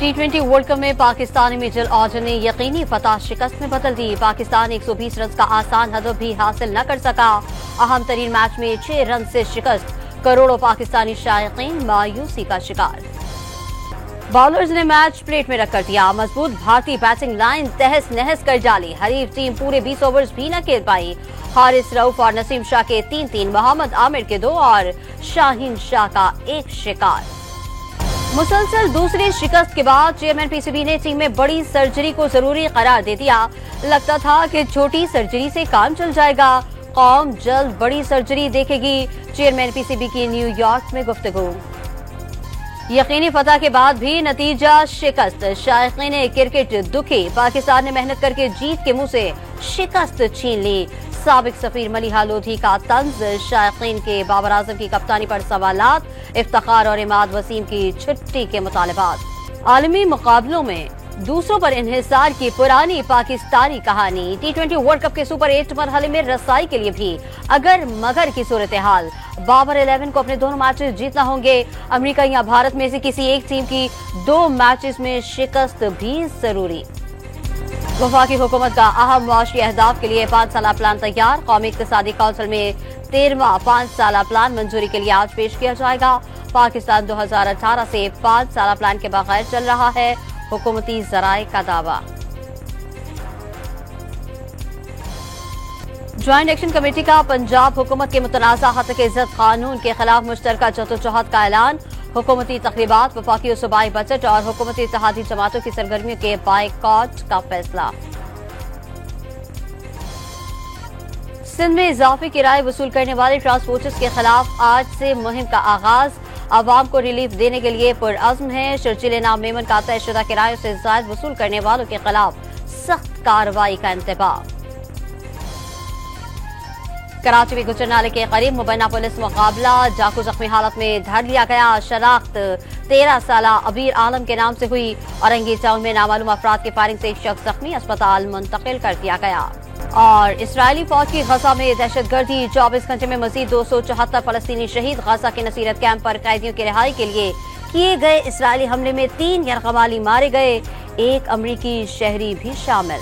T20 world cup में Pakistani middle order ने यकीनी फतह शिकस्त में बदल दी। पाकिस्तान 120 रन का आसान हदफ भी हासिल न कर सका। अहम तरीन मैच में 6 रन से शिकस्त, करोड़ों पाकिस्तानी शायकीन मायूसी का शिकार। बॉलर्स ने मैच प्लेट में रख कर दिया। मजबूत भारतीय बैटिंग लाइन तहस नहस कर डाली। हरीफ टीम पूरे 20 ओवर्स भी न खेल पाई। हारिस रऊफ और नसीम शाह के 3-3, मोहम्मद आमिर के 2 और शाहीन शाह का 1 शिकार। मुसलसल दूसरी शिकस्त के बाद चेयरमैन पीसीबी ने टीम में बड़ी सर्जरी को जरूरी करार दे दिया। लगता था कि छोटी सर्जरी से काम चल जाएगा। कौम जल्द बड़ी सर्जरी देखेगी। चेयरमैन पीसीबी की न्यूयॉर्क में गुफ्तगू। यकीनी फतह के बाद भी नतीजा शिकस्त, शायकीन क्रिकेट दुखी। पाकिस्तान ने मेहनत करके जीत के मुंह से शिकस्त छीन ली। साबिक सफीर मलिहा लोधी का तंज, शायकीन के बाबर आजम की कप्तानी पर सवालात, इफ्तिखार और इमाद वसीम की छुट्टी के मुतालबात। आलमी मुकाबलों में दूसरों पर इन्हिसार की पुरानी पाकिस्तानी कहानी। T20 वर्ल्ड कप के सुपर 8 मरहले में रसाई के लिए भी अगर मगर की सूरत हाल। बाबर 11 को अपने दोनों मैचेस जीतना होंगे। अमेरिका या भारत में से किसी एक टीम की 2 मैचेस में शिकस्त भी जरूरी। वफाकी हुकूमत का अहम मुआशी अहदाफ के लिए 5 साला प्लान तैयार। कौमी इक्तिसादी काउंसिल में 13वां 5 साला प्लान मंजूरी के लिए आज पेश किया जाएगा। पाकिस्तान 2018 से 5 साला प्लान के बगैर चल रहा है, हुकूमती जराए का दावा। ज्वाइंट एक्शन कमेटी का पंजाब हुकूमत के मुतनाज़ा हक़ इज़्ज़त कानून के खिलाफ मुश्तरका जदोजहद का ऐलान। हुकूमती तकरीबात, वफाकी और सूबाई बजट और हुकूमती इत्तेहादी जमातों की सरगर्मियों के बायकॉट का फैसला। सिंध में इजाफी किराए वसूल करने वाले ट्रांसपोर्टर्स के खिलाफ आज से मुहिम का आगाज। आवाम को रिलीफ देने के लिए पुरअज़्म है। शर्जीले नाम मेमन का तयशुदा किरायों से ज़ायद वसूल करने वालों के खिलाफ सख्त कार्रवाई का इंतबाह। कराची में गुजर नाले के करीब मुबैना पुलिस मुकाबला, जाकू जख्मी हालत में धर लिया गया। शनाख्त 13 साला अबीर आलम के नाम से हुई। औरंगी टाउन में नामालूम अफराद की फायरिंग से एक शख्स जख्मी, अस्पताल मुंतकिल कर दिया गया। और इसराइली फौज की गजा में दहशतगर्दी, 24 घंटे में मजीद 274 फलस्तीनी शहीद। गजा के नसीरत कैंप पर कैदियों की रिहाई के लिए किए गए इसराइली हमले में 3 यरगमाली मारे गए, 1 अमरीकी शहरी भी शामिल।